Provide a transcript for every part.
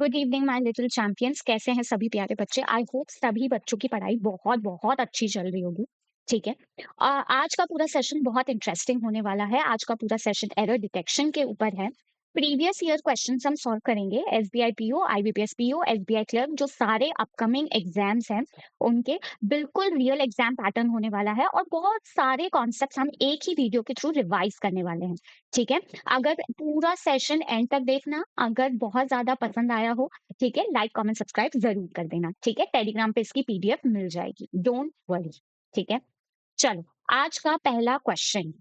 Good evening my little champions. कैसे हैं सभी प्यारे बच्चे? आई होप सभी बच्चों की पढ़ाई बहुत बहुत अच्छी चल रही होगी। ठीक है। आज का पूरा सेशन बहुत इंटरेस्टिंग होने वाला है। आज का पूरा सेशन एरर डिटेक्शन के ऊपर है। प्रीवियस ईयर क्वेश्चंस हम सॉल्व करेंगे। SBI PO, IBPS PO, SBI clerk, जो सारे अपकमिंग एग्जाम्स हैं उनके बिल्कुल रियल एग्जाम पैटर्न होने वाला है और बहुत सारे कॉन्सेप्ट्स हम एक ही वीडियो के थ्रू रिवाइज करने वाले हैं। ठीक है। अगर पूरा सेशन एंड तक देखना, अगर बहुत ज्यादा पसंद आया हो, ठीक है, लाइक कमेंट सब्सक्राइब जरूर कर देना। ठीक है, टेलीग्राम पे इसकी पीडीएफ मिल जाएगी, डोंट वरी। ठीक है, चलो। आज का पहला क्वेश्चन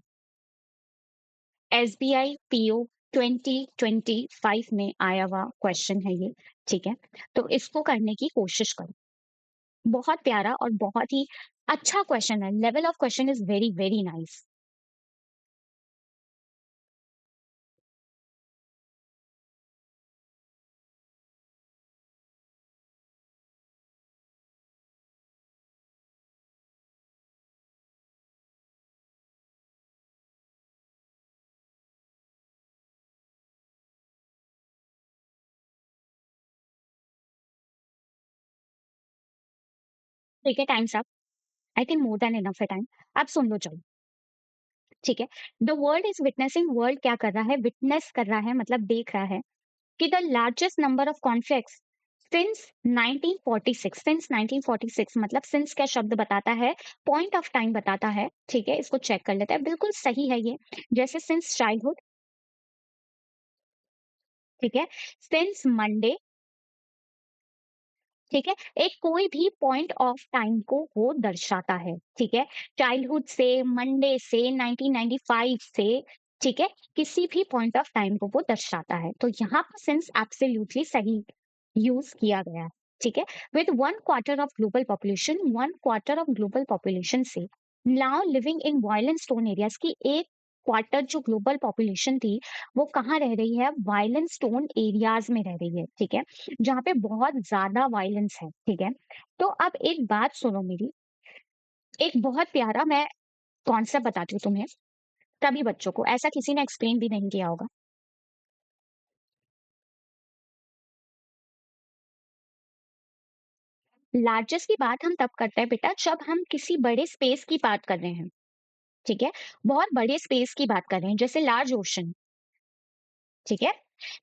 एसबीआई पीओ 2025 में आया हुआ क्वेश्चन है ये। ठीक है, तो इसको करने की कोशिश करो। बहुत प्यारा और बहुत ही अच्छा क्वेश्चन है। Level of question is very very nice. ठीक है, times up. I think more than enough है टाइम। अब सुन लो, चलो। ठीक है। The world is witnessing, world क्या कर रहा है? विटनेस कर रहा है, मतलब देख रहा है कि the largest number of conflicts since 1946। Since 1946 मतलब सिंस क्या शब्द बताता है? पॉइंट ऑफ टाइम बताता है। ठीक है, इसको चेक कर लेते हैं। बिल्कुल सही है ये। जैसे सिंस चाइल्डहुड। ठीक है। Since Monday. ठीक है। एक कोई भी पॉइंट ऑफ टाइम को वो दर्शाता है। ठीक है, चाइल्डहुड से, मंडे से, 1995 से। ठीक है, किसी भी पॉइंट ऑफ टाइम को वो दर्शाता है, तो यहाँ पर सिंस एब्सोल्युटली सही यूज किया गया है। ठीक है। With 1/4 of global population, 1/4 of global population से now living in violent stone areas की एक क्वार्टर जो ग्लोबल पॉपुलेशन थी वो कहाँ रह रही है? वायलेंट स्टोन एरियाज में रह रही है। ठीक है, जहाँ पे बहुत ज्यादा वायलेंस है। ठीक है, तो अब एक बात सुनो मेरी। एक बहुत प्यारा मैं कॉन्सेप्ट बताती हूँ तुम्हें, सभी बच्चों को। ऐसा किसी ने एक्सप्लेन भी नहीं किया होगा। लार्जेस्ट की बात हम तब करते हैं बेटा जब हम किसी बड़े स्पेस की बात कर रहे हैं। ठीक है, बहुत बड़े स्पेस की बात कर रहे हैं, जैसे लार्ज ओशन। ठीक है,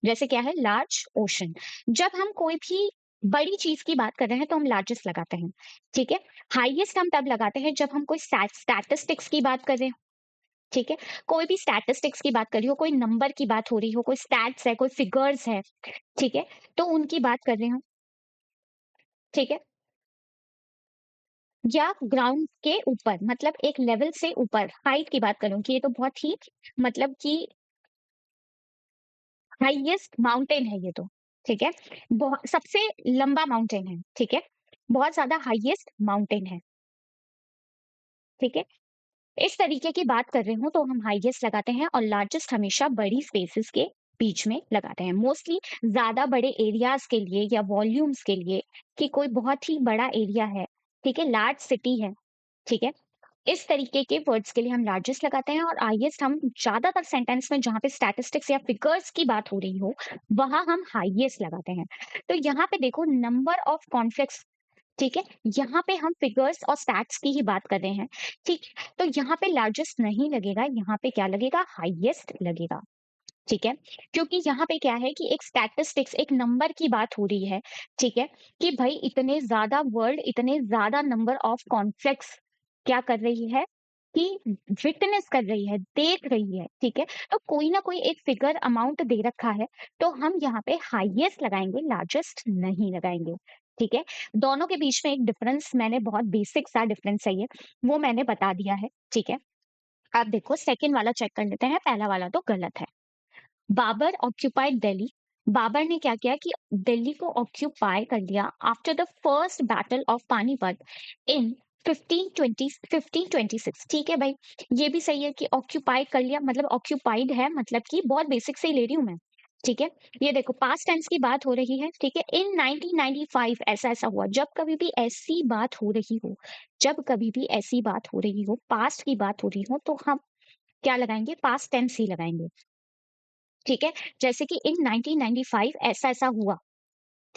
जैसे क्या है? Large ocean. जब हम कोई भी बड़ी चीज की बात कर रहे हैं तो हम लार्जेस्ट लगाते हैं। ठीक है, हाईएस्ट हम तब लगाते हैं जब हम कोई स्टैटिस्टिक्स की बात कर रहे हो। ठीक है, कोई भी स्टैटिस्टिक्स की बात कर रही हो, कोई नंबर की बात हो रही हो, कोई स्टैट्स है, कोई फिगर्स है। ठीक है, तो उनकी बात कर रहे हो। ठीक है, या ग्राउंड के ऊपर, मतलब एक लेवल से ऊपर हाइट की बात करूं कि ये तो बहुत ही, मतलब कि हाईएस्ट माउंटेन है ये तो। ठीक है, बहुत सबसे लंबा माउंटेन है। ठीक है, बहुत ज्यादा हाईएस्ट माउंटेन है। ठीक है, इस तरीके की बात कर रहे हो तो हम हाईएस्ट लगाते हैं, और लार्जेस्ट हमेशा बड़ी स्पेसेस के बीच में लगाते हैं, मोस्टली ज्यादा बड़े एरियाज के लिए या वॉल्यूम्स के लिए, कि कोई बहुत ही बड़ा एरिया है। ठीक है, लार्ज सिटी है। ठीक है, इस तरीके के वर्ड्स के लिए हम लार्जेस्ट लगाते हैं, और हाईएस्ट हम ज्यादातर सेंटेंस में जहां पे स्टैटिस्टिक्स या फिगर्स की बात हो रही हो वहां हम हाईएस्ट लगाते हैं। तो यहाँ पे देखो, नंबर ऑफ कॉन्फ्लिक्ट्स। ठीक है, यहाँ पे हम फिगर्स और स्टैट्स की ही बात कर रहे हैं। ठीक है, तो यहाँ पे लार्जेस्ट नहीं लगेगा, यहाँ पे क्या लगेगा? हाईएस्ट लगेगा। ठीक है, क्योंकि यहाँ पे क्या है कि एक स्टैटिस्टिक्स, एक नंबर की बात हो रही है। ठीक है, कि भाई इतने ज्यादा वर्ल्ड, इतने ज्यादा नंबर ऑफ कॉन्फ्लिक्ट्स क्या कर रही है? कि विटनेस कर रही है, देख रही है। ठीक है, तो कोई ना कोई एक फिगर अमाउंट दे रखा है, तो हम यहाँ पे हाईएस्ट लगाएंगे, लार्जेस्ट नहीं लगाएंगे। ठीक है, दोनों के बीच में एक डिफरेंस, मैंने बहुत बेसिक सा डिफरेंस है ये, वो मैंने बता दिया है। ठीक है, अब देखो सेकंड वाला चेक कर लेते हैं। पहला वाला तो गलत है। बाबर ऑक्यूपाइड दिल्ली। बाबर ने क्या किया कि दिल्ली को ऑक्यूपाई कर लिया after the first battle of Panipat in 1526। ठीक है भाई, ये भी सही है कि ऑक्यूपाई कर लिया, मतलब ऑक्यूपाइड है, मतलब कि बहुत बेसिक से ही ले रही हूं मैं। ठीक है, ये देखो पास्ट टेंस की बात हो रही है। ठीक है, इन 1995 ऐसा ऐसा हुआ। जब कभी भी ऐसी बात हो रही हो, जब कभी भी ऐसी बात हो रही हो, पास्ट की बात हो रही हो, तो हम क्या लगाएंगे? पास्ट टेंस ही लगाएंगे। ठीक है, जैसे कि इन 1995 ऐसा ऐसा हुआ।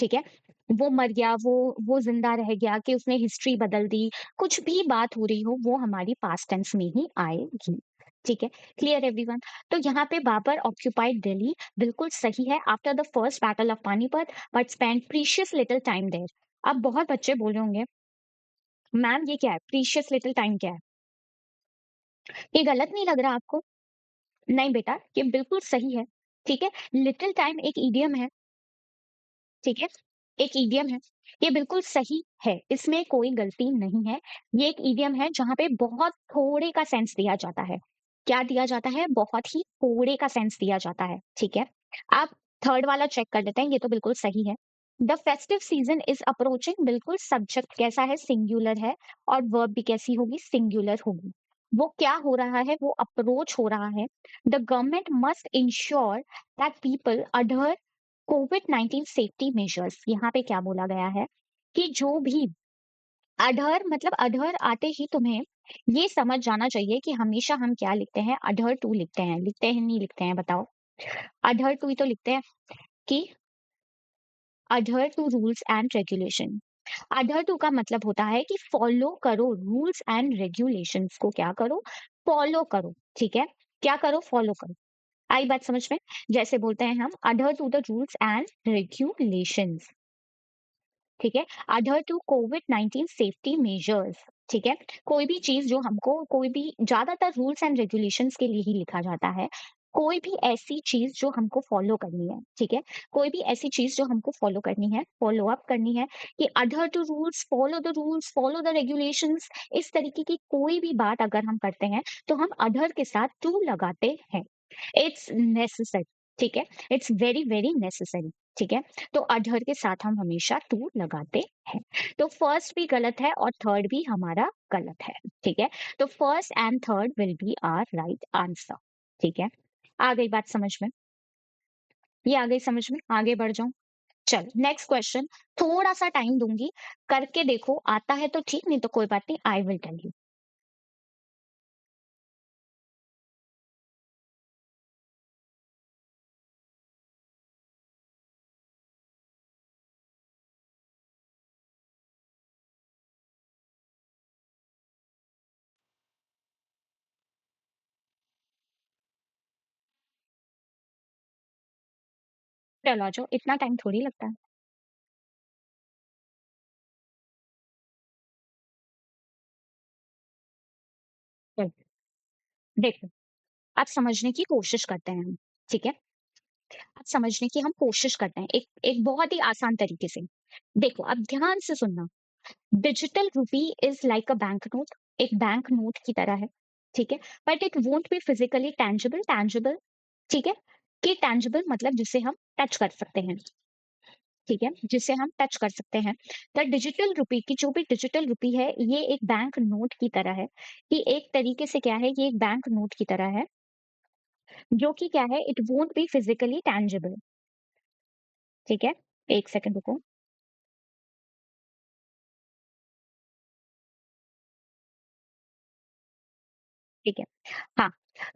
ठीक है? वो मर गया, वो ज़िंदा रह गया कि उसने हिस्ट्री बदल दी, कुछ भी बात हो रही हो, वो हमारी पास्ट टेंस में ही आएगी। ठीक है? Clear everyone? तो यहाँ पे बाबर ऑक्यूपाइड दिल्ली बिल्कुल सही है after the first battle of Panipat but spent precious little time there. अब बहुत बच्चे बोल रहे होंगे, मैम ये क्या है? प्रीशियस लिटिल टाइम क्या है? ये गलत नहीं लग रहा आपको? नहीं बेटा, ये बिल्कुल सही है। ठीक है? लिटिल टाइम एक इडियम है। ठीक है? एक इडियम है। ये बिल्कुल सही है, इसमें कोई गलती नहीं है। ये एक इडियम है जहाँ पे बहुत थोड़े का सेंस दिया जाता है। क्या दिया जाता है? बहुत ही थोड़े का सेंस दिया जाता है, ठीक है? आप थर्ड वाला चेक कर लेते हैं, ये तो बिल्कुल सही है। The festive season is approaching बिल्कुल सब्जेक्ट कैसा है? सिंगुलर है और वर्ब भी कैसी होगी? सिंगुलर होगी। वो क्या हो रहा है? वो अप्रोच हो रहा है। The government must ensure that people adhere कोविड-19 सेफ्टी मेजर्स। यहाँ पे क्या बोला गया है कि जो भी अडहर मतलब अडहर आते ही तुम्हें ये समझ जाना चाहिए कि हमेशा हम क्या लिखते हैं, अडहर टू लिखते हैं नहीं लिखते हैं बताओ? अडहर टू ही तो लिखते हैं कि adhere to rules and regulation. Adhere to का मतलब होता है कि फॉलो करो रूल्स एंड रेगुलेशंस को। क्या करो? फॉलो करो। ठीक है? क्या करो? फॉलो करो। आई बात समझ में? जैसे बोलते हैं हम adhere to the rules and regulations. ठीक है? अडयर टू कोविड-19 सेफ्टी मेजर्स। ठीक है? कोई भी चीज़ जो हमको कोई भी ज़्यादातर रूल्स एंड रेगुलेशंस के लिए ही लिखा जाता है। कोई भी ऐसी चीज़ जो हमको फॉलो करनी है, ठीक है? कोई भी ऐसी चीज़ जो हमको फॉलो करनी है, फॉलो अप करनी है कि adhere to rules, follow the regulations. इस तरीके की कोई भी बात अगर हम करते हैं, तो हम अडयर के साथ टू लगाते हैं। It's necessary. ठीक है? It's very, very necessary. ठीक है? तो अधर के साथ हम हमेशा टू लगाते हैं। तो फर्स्ट भी गलत है और थर्ड भी हमारा गलत है। ठीक है? तो first and third will be our right answer. ठीक है? आ गई बात समझ में? ये आ गई समझ में? आगे बढ़ जाऊं? चलो नेक्स्ट क्वेश्चन। थोड़ा सा टाइम दूंगी, करके देखो, आता है तो ठीक, नहीं तो कोई बात नहीं, आई विल टेल यू। चलो आ जाओ, इतना टाइम थोड़ी लगता है। चलो देखो, अब समझने की कोशिश करते हैं हम। ठीक है? अब समझने की हम कोशिश करते हैं एक एक बहुत ही आसान तरीके से। देखो अब ध्यान से सुनना। डिजिटल रूपी is like a bank note. एक बैंक नोट की तरह है। ठीक है? But it won't be physically tangible. Tangible ठीक है? कि टैंजिबल मतलब जिसे हम टच कर सकते हैं। ठीक है? जिसे हम टच कर सकते हैं। द डिजिटल रूपी की जो भी डिजिटल रूपी है, ये एक बैंक नोट की तरह है। कि एक तरीके से क्या है, ये एक बैंक नोट की तरह है, जो कि क्या है, it won't be physically tangible. ठीक है? एक सेकंड रुको। ठीक है। हाँ,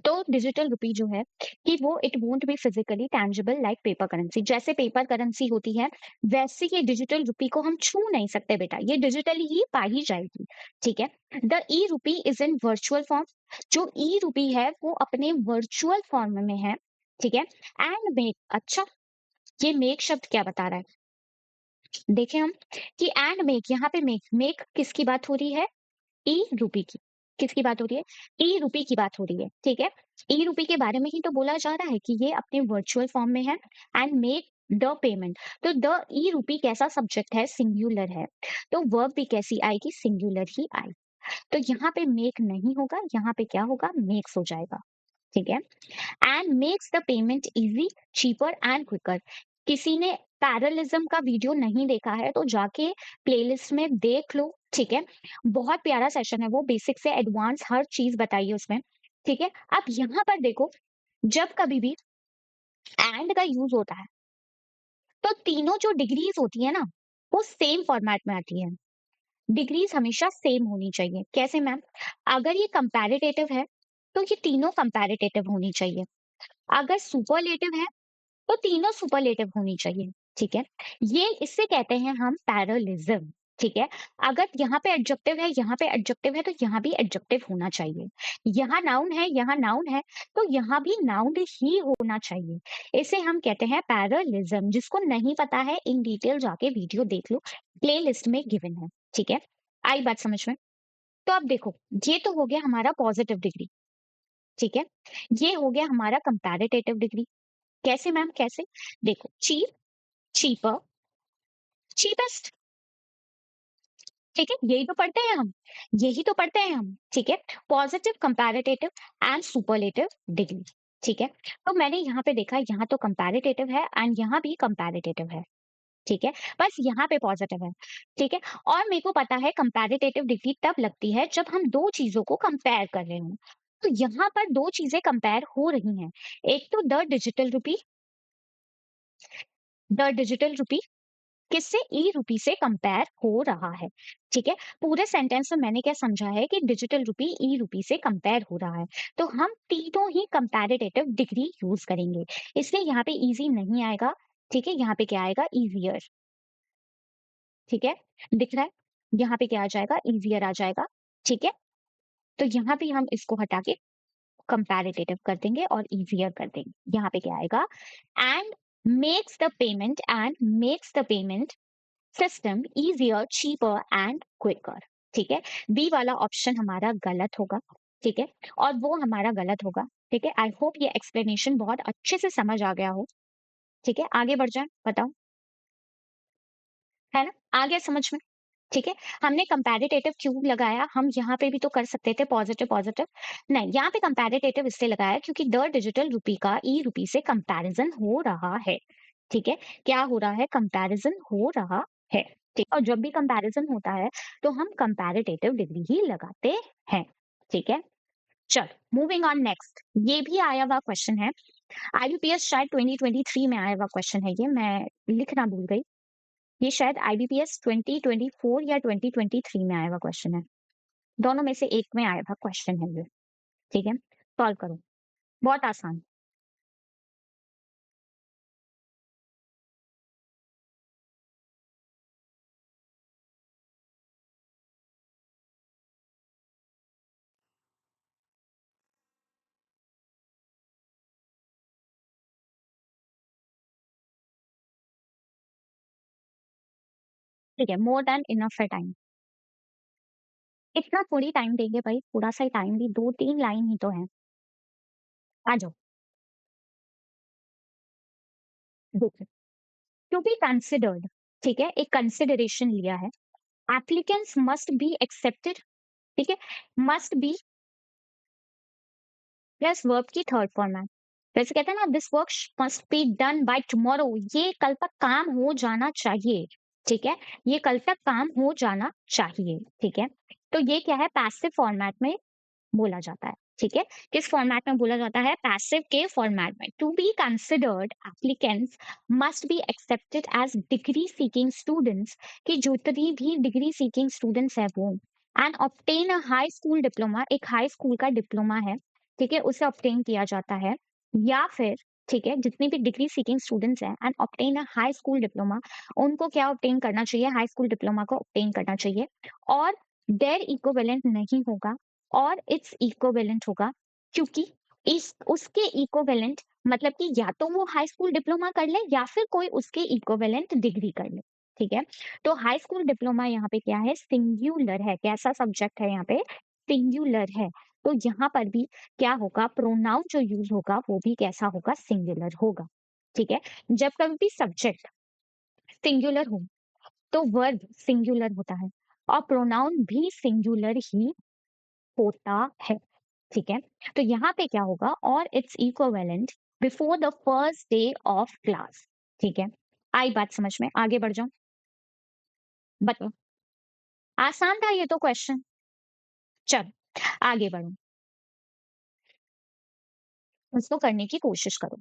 तो डिजिटल रूपी जो है कि वो it won't be physically tangible like paper currency. जैसे पेपर करेंसी होती है, वैसे ये डिजिटल रूपी को हम छू नहीं सकते बेटा, ये डिजिटली ही पाई जाएगी। ठीक है? द ई रूपी इज इन वर्चुअल फॉर्म। जो ई रूपी है वो अपने वर्चुअल फॉर्म में है। ठीक है? एंड मेक, अच्छा, ये मेक शब्द क्या बता रहा है? देखें हम कि एंड मेक, यहाँ पे मेक मेक किसकी बात हो रही है? ई रूपी की। किसकी बात हो रही है? ई रूपी की बात हो रही है। ठीक है? ई रूपी के बारे में ही तो बोला जा रहा है कि ये अपने वर्चुअल फॉर्म में है एंड मेक द पेमेंट। तो द ई रूपी कैसा सब्जेक्ट है? सिंगुलर है। तो वर्ब भी कैसी आएगी? सिंगुलर ही आएगी। तो यहाँ पे मेक नहीं होगा, यहाँ पे क्या होगा? मेक्स हो जाएगा। ठीक है? And makes the payment easy, cheaper and quicker. किसी ने पैरलिज्म का वीडियो नहीं देखा है तो जाके प्लेलिस्ट में देख लो। ठीक है? बहुत प्यारा सेशन है वो, बेसिक से एडवांस हर चीज बताइए उसमें। ठीक है? अब यहाँ पर देखो, जब कभी भी एंड का यूज होता है, तो तीनों जो डिग्रीज होती है ना, वो सेम फॉर्मेट में आती है। डिग्रीज हमेशा सेम होनी चाहिए। कैसे मैम? अगर ये कंपैरेटिव है, तो ये तीनों कंपैरेटिव होनी चाहिए। अगर सुपरलेटिव है, तो तीनों सुपरलेटिव होनी चाहिए। ठीक है? ये इससे कहते हैं हम पैरेललिज्म, ठीक है? अगर यहाँ पे एडजेक्टिव है, यहाँ पे एडजेक्टिव है, तो यहाँ भी एडजेक्टिव होना चाहिए। यहाँ नाउन है, यहाँ नाउन है, तो यहाँ भी नाउन ही होना चाहिए। इसे हम कहते हैं पैरेललिज्म। जिसको नहीं पता है, इन डिटेल जाके वीडियो देख लो, प्लेलिस्ट में गिवन है, ठीक है? आई बात समझ में? तो अब देखो, ये तो हो गया हमारा पॉजिटिव डिग्री, ठीक है? ये हो गया हमारा कंपैरेटिव डिग्री। कैसे मैम, कैसे? देखो, चीप, चीपर, चीपेस्ट, ठीक है? यही तो पढ़ते हैं हम, यही तो पढ़ते हैं हम, ठीक है? Positive, comparative and superlative degree, ठीक है? तो मैंने यहाँ पे देखा, यहाँ तो कंपैरेटिव है एंड यहाँ भी कंपैरेटिव है, ठीक है? बस यहाँ पे पॉजिटिव है, ठीक है? और मेरे को पता है कंपैरेटिव डिग्री तब लगती है जब हम दो चीजों को कंपेयर कर रहे हो। तो यहाँ पर दो चीजें कंपेयर हो रही हैं। एक तो द डिजिटल रूपी किससे? ई रूपी से कंपेयर हो रहा है, ठीक है? पूरे सेंटेंस में मैंने क्या समझा है कि डिजिटल रूपी ई रूपी से कंपेयर हो रहा है। तो हम तीनों ही कंपैरेटिव डिग्री यूज करेंगे, इसलिए यहाँ पे इजी नहीं आएगा, ठीक है? यहाँ पे क्या आएगा? इजियर, ठीक है? दिख रहा है? यहाँ पे क्या आ जाएगा? इजियर आ जाएगा, ठीक है? तो यहाँ पे हम इसको हटा के कंपैरेटिव कर देंगे और इजियर कर देंगे। यहाँ पे क्या आएगा? And makes the payment system easier, cheaper and quicker, ठीक है? बी वाला ऑप्शन हमारा गलत होगा, ठीक है? और वो हमारा गलत होगा, ठीक है? आई होप ये एक्सप्लेनेशन बहुत अच्छे से समझ आ गया हो, ठीक है? आगे बढ़ जाए, बताओ, है ना? आ गया समझ में? ठीक है? हमने कंपैरेटिव क्यों लगाया? हम यहाँ पे भी तो कर सकते थे पॉजिटिव पॉजिटिव। नहीं, यहाँ पे कंपैरेटिव इसलिए लगाया क्योंकि द डिजिटल रूपी का ई रूपी से कंपैरिजन हो रहा है, ठीक है? क्या हो रहा है? कंपैरिजन हो रहा है, ठीक? और जब भी कंपैरिजन होता है, तो हम कंपैरेटिव डिग्री ही लगाते हैं, ठीक है? चलो, मूविंग ऑन नेक्स्ट। ये भी आया हुआ क्वेश्चन है, आईबीपीएस शायद 2023 में आया हुआ क्वेश्चन है ये, मैं लिखना भूल गई। ये शायद आईबीपीएस 2024 या 2023 में आया हुआ क्वेश्चन है। दोनों में से एक में आया था क्वेश्चन है ये, ठीक है? सॉल्व करो, बहुत आसान। ठीक है, मोर देन इनफ है टाइम। इतना थोड़ी टाइम देंगे भाई, थोड़ा सा ही टाइम दी, 2-3 लाइन ही तो है। आ जाओ, देखो, टू बी कंसिडर्ड, ठीक है? एक कंसिडरेशन लिया है। एप्लीकेंट्स मस्ट बी एक्सेप्टेड, ठीक है? मस्ट बी प्लस वर्ब की थर्ड फॉर्म है। वैसे कहते हैं ना, this work must be done by tomorrow, ये कल तक काम हो जाना चाहिए, ठीक है? ये कल तक काम हो जाना चाहिए, ठीक है? तो ये क्या है? पैसिव फॉर्मेट में बोला जाता है, ठीक है? किस फॉर्मेट में बोला जाता है? पैसिव के फॉर्मेट में। To be considered applicants must be accepted as degree seeking students, कि जितनी भी डिग्री सीकिंग स्टूडेंट्स है वो, and obtain a high school diploma, एक हाई स्कूल का डिप्लोमा है, ठीक है? उसे ऑब्टेन किया जाता है। या फिर, ठीक है, जितनी भी डिग्री सीकिंग स्टूडेंट्स हैं and obtain a high school diploma, उनको क्या ऑब्टेन करना चाहिए? हाई स्कूल डिप्लोमा को ऑब्टेन करना चाहिए। और देयर इक्विवेलेंट नहीं होगा, और इट्स इक्विवेलेंट होगा, क्योंकि इस उसके इक्विवेलेंट मतलब कि या तो वो हाई स्कूल डिप्लोमा कर ले या फिर कोई उसके इक्विवेलेंट डिग्री कर ले, ठीक है? तो हाई स्कूल डिप्लोमा यहाँ पे क्या है? सिंगुलर है। कैसा सब्जेक्ट है यहाँ पे? सिंगुलर है। तो यहाँ पर भी क्या होगा? प्रोनाउन जो यूज होगा वो भी कैसा होगा? सिंगुलर होगा, ठीक है? जब कभी भी सब्जेक्ट सिंगुलर हो, तो वर्ब सिंगुलर होता है और प्रोनाउन भी सिंगुलर ही होता है, ठीक है? तो यहाँ पे क्या होगा? और its equivalent before the first day of class, ठीक है? आई बात समझ में? आगे बढ़ जाओ, बताओ। आसान था ये तो क्वेश्चन। चलो, आगे बढ़ो, उसको करने की कोशिश करो।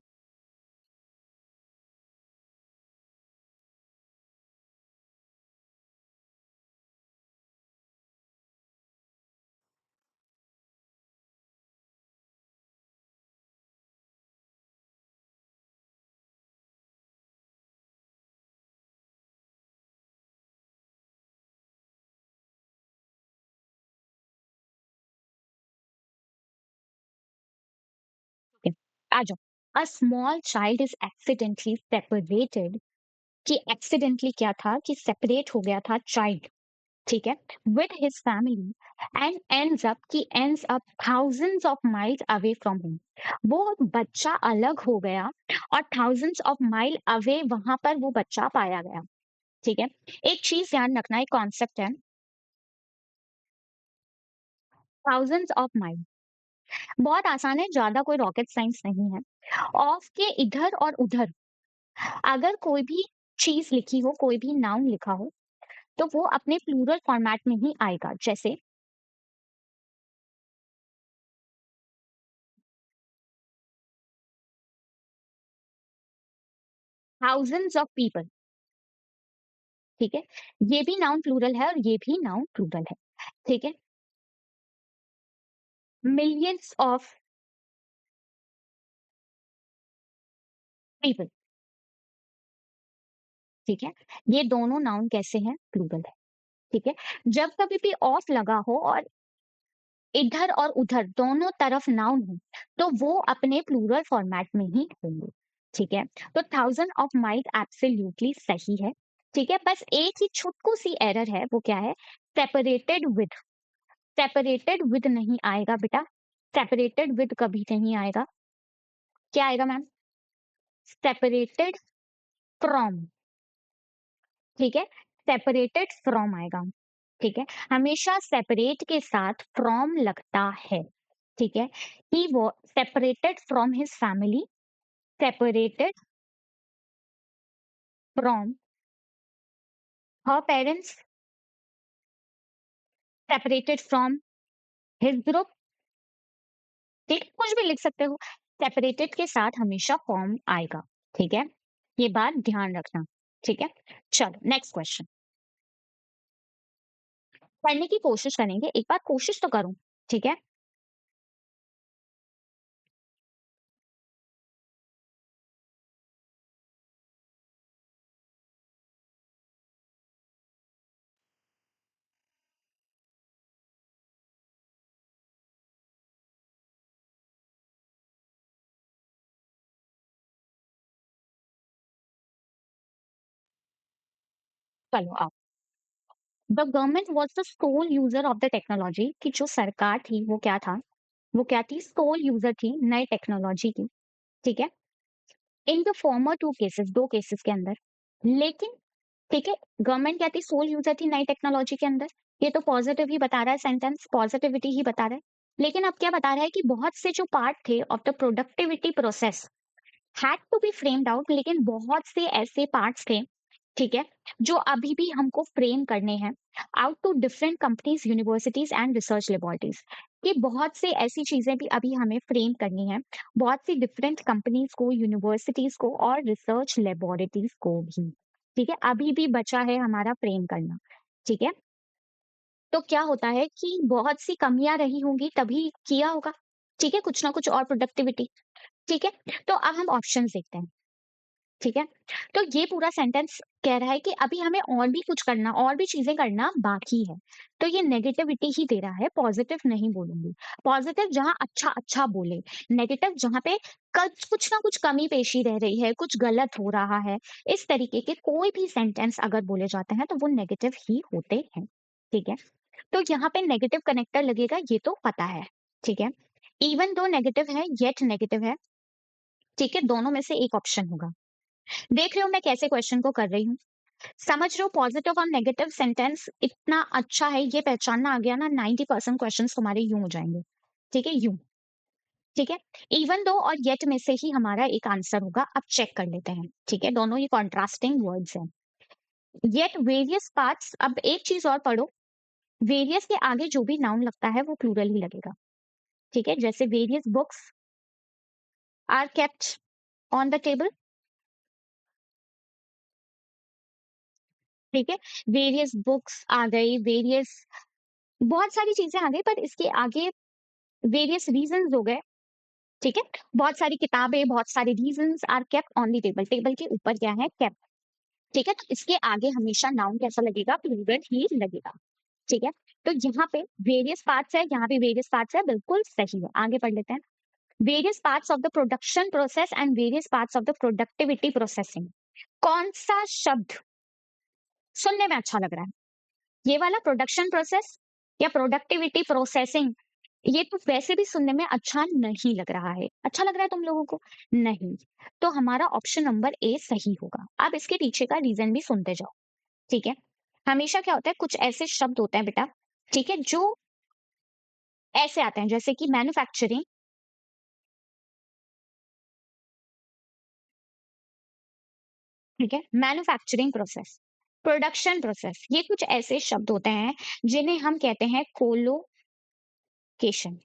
आ जाओ। A small child is accidentally separated, कि एक्सीडेंटली क्या था कि सेपरेट हो गया था चाइल्ड, ठीक है, with his family and ends up thousands of miles away from him. वो बच्चा अलग हो गया और थाउजेंड्स ऑफ माइल अवे वहां पर वो बच्चा पाया गया, ठीक है। एक चीज ध्यान रखना, एक कॉन्सेप्ट है, थाउजेंड्स ऑफ माइल बहुत आसान है, ज्यादा कोई रॉकेट साइंस नहीं है। ऑफ के इधर और उधर अगर कोई भी चीज लिखी हो, कोई भी नाउन लिखा हो, तो वो अपने प्लूरल फॉर्मेट में ही आएगा। जैसे थाउजेंड्स ऑफ पीपल, ठीक है, ये भी नाउन प्लूरल है और ये भी नाउन प्लूरल है, ठीक है। मिलियंस ऑफ पीपल, ठीक है, ये दोनों नाउन कैसे हैं, प्लूरल है, ठीक है। जब कभी भी ऑफ लगा हो और इधर और उधर दोनों तरफ नाउन हो, तो वो अपने प्लूरल फॉर्मेट में ही होंगे, ठीक है। तो थाउजेंड ऑफ माइल एब्सोल्युटली सही है, ठीक है। बस एक ही छुटकू सी एरर है, वो क्या है, सेपरेटेड विद। सेपरेटेड विद नहीं आएगा बेटा, सेपरेटेड विद कभी नहीं आएगा। क्या आएगा मैम, सेपरेटेड फ्रॉम, ठीक है, सेपरेटेड फ्रॉम आएगा, ठीक है। हमेशा सेपरेट के साथ फ्रॉम लगता है, ठीक है। ही वो separated from his family, separated from her parents, separated from his group, ठीक, कुछ भी लिख सकते हो। सेपरेटेड के साथ हमेशा फॉर्म आएगा, ठीक है, ये बात ध्यान रखना, ठीक है। चलो नेक्स्ट क्वेश्चन, पढ़ने की कोशिश करेंगे, एक बार कोशिश तो करूं, ठीक है। चलो आओ। The government was the sole user of the technology, कि जो सरकार थी वो क्या था, वो क्या थी, सोल यूजर थी नई टेक्नोलॉजी की, ठीक है। In the former two cases, दो केसेस के अंदर, लेकिन ठीक है, गवर्नमेंट क्या थी, सोल यूजर थी नई टेक्नोलॉजी के अंदर, ये तो पॉजिटिव ही बता रहा है, सेंटेंस पॉजिटिविटी ही बता रहा है। लेकिन अब क्या बता रहा है कि बहुत से जो पार्ट थे of the productivity process had to be framed out, लेकिन बहुत से ऐसे पार्ट्स थे, ठीक है, जो अभी भी हमको फ्रेम करने हैं out to different companies, universities and research laboratories, कि बहुत से ऐसी चीजें भी अभी हमें फ्रेम करनी है, बहुत सी डिफरेंट कंपनीज को, यूनिवर्सिटीज को और रिसर्च लेबोरेटरीज को भी, ठीक है, अभी भी बचा है हमारा फ्रेम करना, ठीक है। तो क्या होता है कि बहुत सी कमियां रही होंगी तभी किया होगा, ठीक है, कुछ ना कुछ और प्रोडक्टिविटी, ठीक है। तो अब हम ऑप्शंस देखते हैं, ठीक है। तो ये पूरा सेंटेंस कह रहा है कि अभी हमें और भी कुछ करना, और भी चीजें करना बाकी है, तो ये नेगेटिविटी ही दे रहा है, पॉजिटिव नहीं बोलूंगी। पॉजिटिव जहां अच्छा अच्छा बोले, नेगेटिव जहां पे कुछ ना कुछ कमी पेशी रह रही है, कुछ गलत हो रहा है, इस तरीके के कोई भी सेंटेंस अगर बोले जाते हैं तो वो नेगेटिव ही होते हैं, ठीक है। तो यहाँ पे नेगेटिव कनेक्टर लगेगा, ये तो पता है, ठीक है। इवन दो नेगेटिव है, येट नेगेटिव है, ठीक है, दोनों में से एक ऑप्शन होगा। देख रहे हो मैं कैसे क्वेश्चन को कर रही हूँ, समझ रहे हो, पॉजिटिव और नेगेटिव सेंटेंस इतना अच्छा है, ये पहचानना आ गया ना, 90% क्वेश्चन तुम्हारे यूं हो जाएंगे, ठीक है, यूं, ठीक है। इवन दो और येट में से ही हमारा एक आंसर होगा, अब चेक कर लेते हैं, ठीक है, दोनों ही कॉन्ट्रास्टिंग वर्ड्स हैं। येट वेरियस पार्ट्स, अब एक चीज और पढ़ो, वेरियस के आगे जो भी नाउन लगता है वो प्लूरल ही लगेगा, ठीक है, जैसे various books are kept on the table, ठीक है, वेरियस बुक्स आ गई, वेरियस बहुत सारी चीजें आ गई, पर इसके आगे वेरियस रीजंस हो गए, ठीक है, बहुत सारी किताबें, बहुत सारे reasons are kept on the table, table के ऊपर क्या है, केप्ट, ठीक है। तो इसके आगे हमेशा नाउन कैसा लगेगा, प्लूरल ही लगेगा, ठीक है। तो यहाँ पे वेरियस पार्ट्स है, यहाँ पे वेरियस पार्ट्स है, बिल्कुल सही है, आगे पढ़ लेते हैं। Various parts of the production process and various parts of the productivity processing. कौन सा शब्द सुनने में अच्छा लग रहा है? ये वाला प्रोडक्शन प्रोसेस या प्रोडक्टिविटी प्रोसेसिंग? ये तो वैसे भी सुनने में अच्छा नहीं लग रहा है। अच्छा लग रहा है तुम लोगों को? नहीं। तो हमारा ऑप्शन नंबर ए सही होगा। अब इसके पीछे का रीजन भी सुनते जाओ, ठीक है? हमेशा क्या होता है, कुछ ऐसे शब्द होते हैं बेटा, ठीक है, जो ऐसे आते हैं जैसे कि मैन्युफैक्चरिंग, ठीक है? मैन्युफैक्चरिंग प्रोसेस, प्रोडक्शन प्रोसेस, ये कुछ ऐसे शब्द होते हैं जिन्हें हम कहते हैं कोलोकेशन,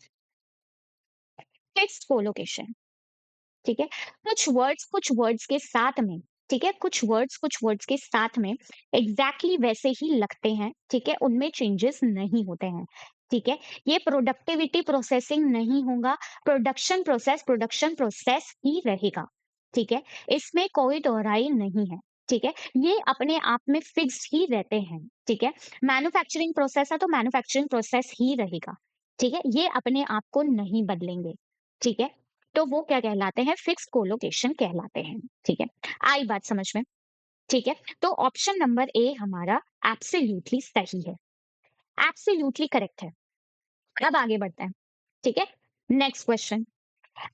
फिक्स्ड कोलोकेशन। ठीक है? कुछ वर्ड्स के साथ में, ठीक है? कुछ वर्ड्स के साथ में एग्ज़ैक्टली वैसे ही लगते हैं, ठीक है? उनमें चेंजेस नहीं होते हैं, ठीक है? ये प्रोडक्टिविटी प्रोसेसिंग नहीं होगा, प्रोडक्शन प्रोसेस ही रहेगा, ठीक है? इसमें कोई दोहराई नहीं है, ठीक है? ये अपने आप में फिक्स्ड ही रहते हैं, ठीक है? मैन्युफैक्चरिंग प्रोसेस है तो मैन्युफैक्चरिंग प्रोसेस ही रहेगा, ठीक है? ये अपने आप को नहीं बदलेंगे, ठीक है? तो वो क्या कहलाते हैं? फिक्स्ड कोलोकेशन कहलाते हैं, ठीक है? आई बात समझ में? ठीक है? तो ऑप्शन नंबर ए हमारा एब्सोल्युटली सही है, एब्सोल्युटली करेक्ट है। अब आगे बढ़ते हैं, ठीक है? नेक्स्ट क्वेश्चन,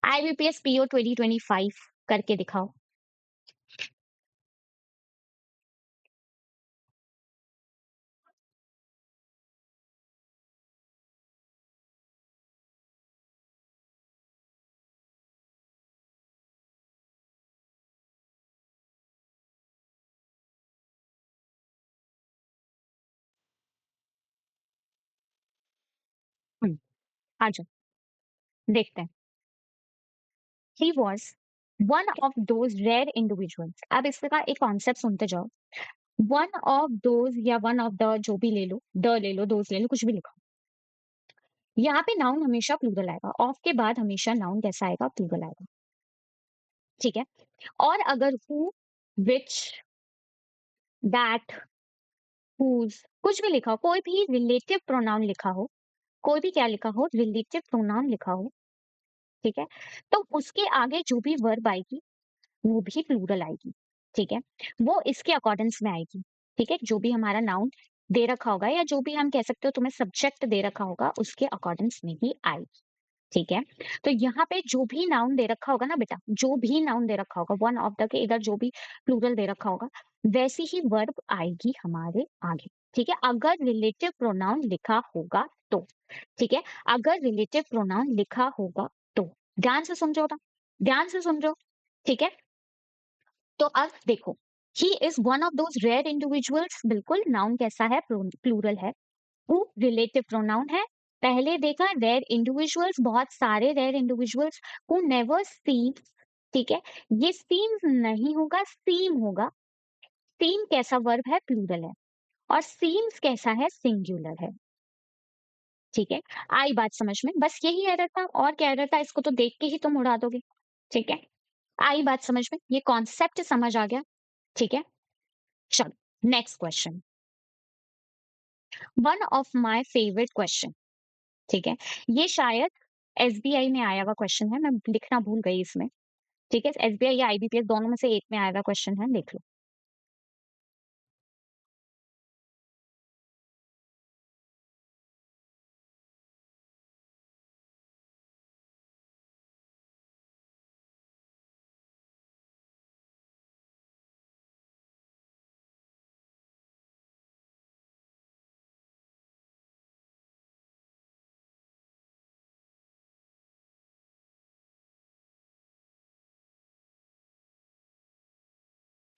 आईबीपीएस पीओ 2025 करके दिखाओ। हुँ, आ जाओ, देखते हैं। He was one of those rare individuals. अब इसका एक कॉन्सेप्ट सुनते जाओ। वन ऑफ दोज़ या वन ऑफ द जो भी ले लो, द ले लो, दोज़ ले लो, कुछ भी लिखो। यहाँ पे नाउन हमेशा प्लूरल आएगा, ऑफ के बाद हमेशा नाउन कैसा आएगा? प्लूरल आएगा, ठीक है? और अगर हु, व्हिच, दैट, हुज कुछ भी लिखा हो, कोई भी रिलेटिव प्रोनाउन लिखा हो, कोई भी क्या लिखा हो? रिलेटिव प्रोनाउन लिखा हो, ठीक है? तो उसके आगे जो भी वर्ब आएगी, वो भी प्लूरल आएगी, ठीक है? वो इसके अकॉर्डिंग्स में आएगी, ठीक है? जो भी हमारा नाउन दे रखा होगा या जो भी हम कह सकते हो तुम्हें सब्जेक्ट दे रखा होगा, उसके अकॉर्डिंग्स में ही आएगी। ठीक है? तो यहाँ पे जो भी नाउन दे रखा होगा ना बेटा, जो भी नाउन दे रखा होगा, वन ऑफ द के इधर जो भी प्लूरल दे रखा होगा, वैसी ही वर्ब आएगी हमारे आगे, ठीक है? अगर रिलेटिव प्रोनाउन लिखा होगा तो, ठीक है? अगर रिलेटिव प्रोनाउन लिखा होगा तो, ध्यान से समझो ना, ध्यान से समझो, ठीक है? तो अब देखो, he is one of those rare individuals, बिल्कुल नाउन कैसा है? प्लूरल है। हु रिलेटिव प्रोनाउन है। पहले देखा रेयर इंडिविजुअल्स, बहुत सारे rare individuals who never seems, ठीक है? ये सीम्स नहीं होगा, सीम होगा। सीम कैसा वर्ब है? प्लूरल है। और सीम्स कैसा है? सिंगुलर है, ठीक है? आई बात समझ में? बस यही एरर था, और क्या एरर था? इसको तो देख के ही तुम उड़ा दोगे, ठीक है? आई बात समझ में? ये कॉन्सेप्ट समझ आ गया, ठीक है? चलो next question, one of my favourite question, ठीक है? ये शायद एसबीआई में आया हुआ क्वेश्चन है, मैं लिखना भूल गई इसमें, ठीक है? एसबीआई या आईबीपीएस दोनों में से एक में आया हुआ क्वेश्चन है, देख लो।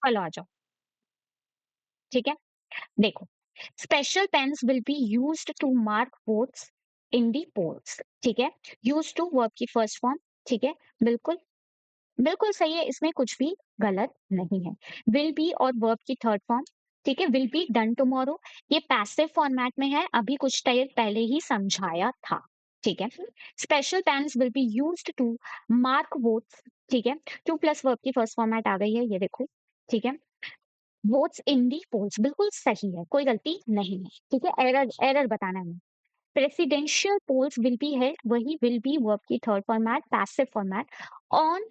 चलो आ जाओ, ठीक है? देखो, special pens will be used to mark votes in the polls, ठीक है? यूज्ड टू वर्ब की फर्स्ट फॉर्म, ठीक है? बिल्कुल, बिल्कुल सही है, इसमें कुछ भी गलत नहीं है। विल बी और वर्ब की थर्ड फॉर्म, ठीक है? विल बी डन टुमारो, ये पैसिव फॉर्मेट में है, अभी कुछ टाइम पहले ही समझाया था, ठीक है? Special pens will be used to mark votes, ठीक है? टू प्लस वर्ब की फर्स्ट फॉर्मेट आ गई है, ये देखो, ठीक है? वोट्स इन दी पोल्स बिल्कुल सही है, कोई गलती नहीं है, ठीक है? एरर एरर बताना है हमें। Presidential polls will be held, वही विल बी वर्ब की third format, passive format, on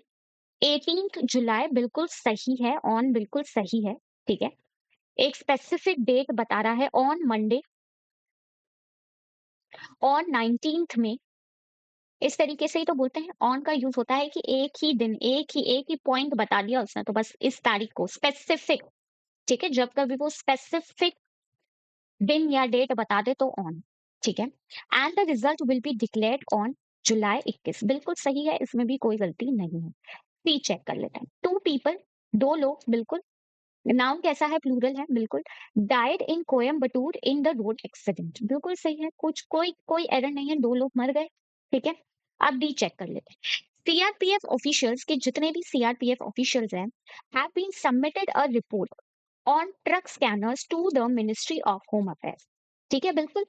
18th July, बिल्कुल सही है, ऑन बिल्कुल सही है, ठीक है। एक स्पेसिफिक डेट बता रहा है, ऑन मंडे, ऑन 19th में, इस तरीके से ही तो बोलते हैं। ऑन का यूज होता है कि एक ही दिन, एक ही पॉइंट बता दिया उसने, तो बस इस तारीख को, स्पेसिफिक, ठीक है। जब कभी वो स्पेसिफिक दिन या डेट बता दे तो ऑन, ठीक है। And the result will be declared on July 21, बिल्कुल सही है, इसमें भी कोई गलती नहीं है। सी चेक कर लेते हैं। टू पीपल, दो लोग, बिल्कुल। नाउन कैसा है, प्लूरल है, बिल्कुल। Died in Coimbatore in the road accident, बिल्कुल सही है, कुछ कोई कोई एरर नहीं है, दो लोग मर गए, ठीक है। अब डी चेक कर लेते हैं। सीआरपीएफ ऑफिशियल्स के, जितने भी सीआरपीएफ ऑफिशियल्स हैं, have been submitted a report on truck scanners to the ministry of home affairs, ठीक है, बिल्कुल।